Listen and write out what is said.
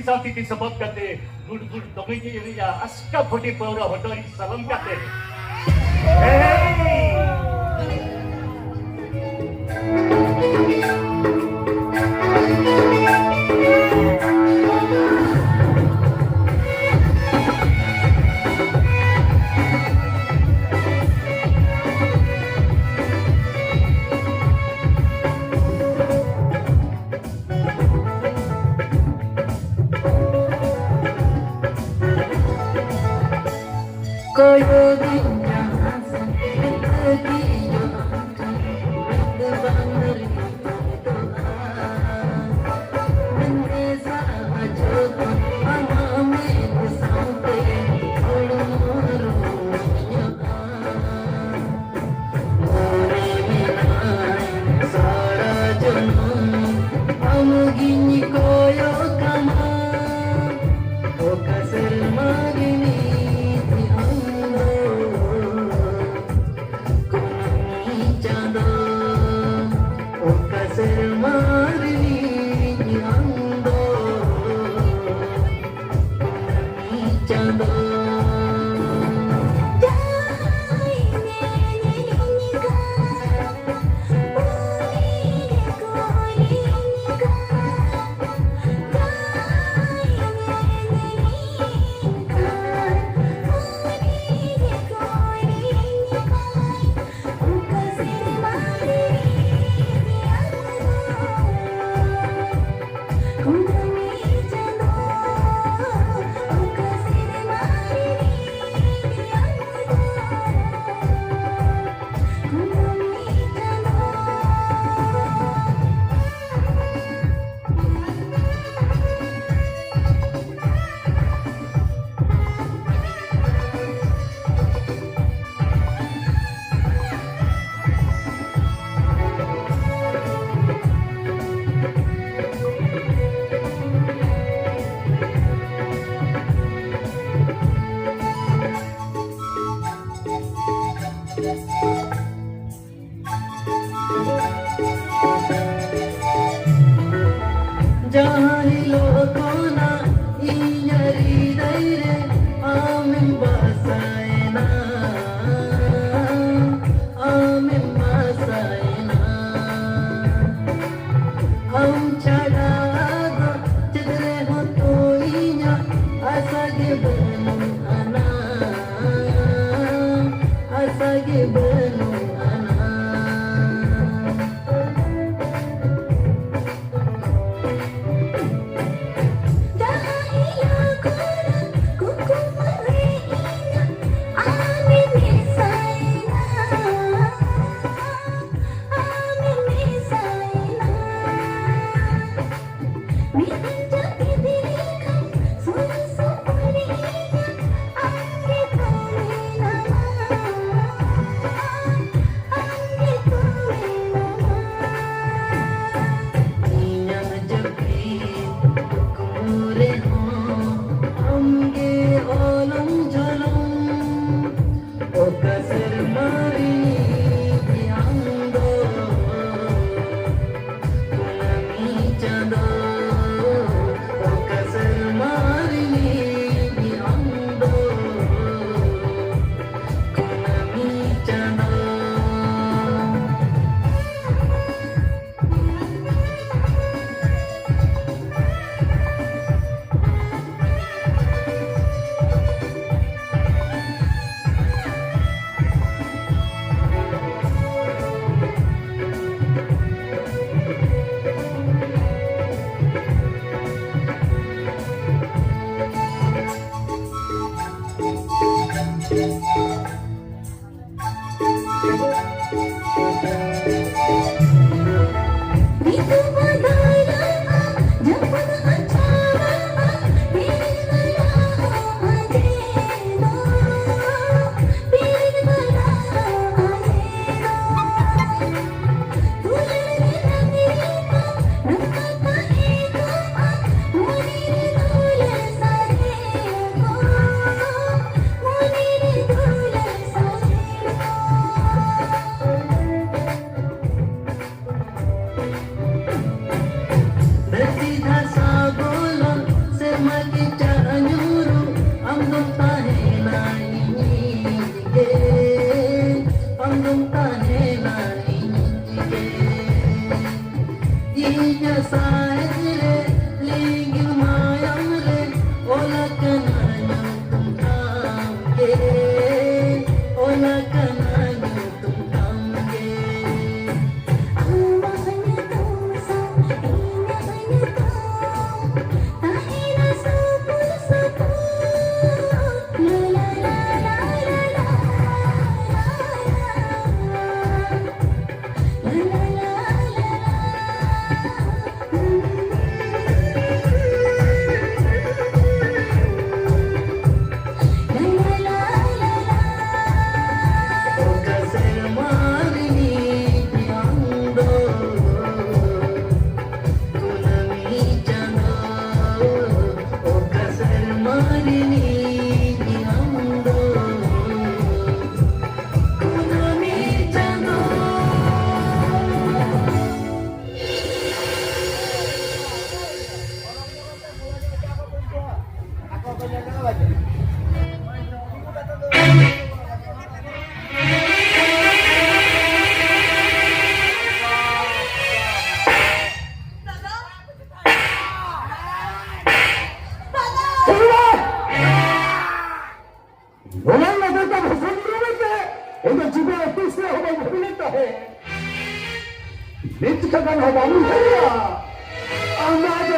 kisah titi sebab kate gur dongeng ini ya aska bodi paura hotori salam kate. Hey. Koyo dinya sampai pergi terbang dari doa mendesa jodoh amame sampai ulumurunya ore minai sara janam amugini koyo kama okasel magini Jahilo kona inyari daire amin basaina am chadaga chidre ho toinya asage banu ana kananya tum tamge, ola kananya tum tamge. Rolan नगर का भूषण उधर जीवन तीसरे हो गई भूल लेता है नित्य का गण हो बाबू भैया अंदाज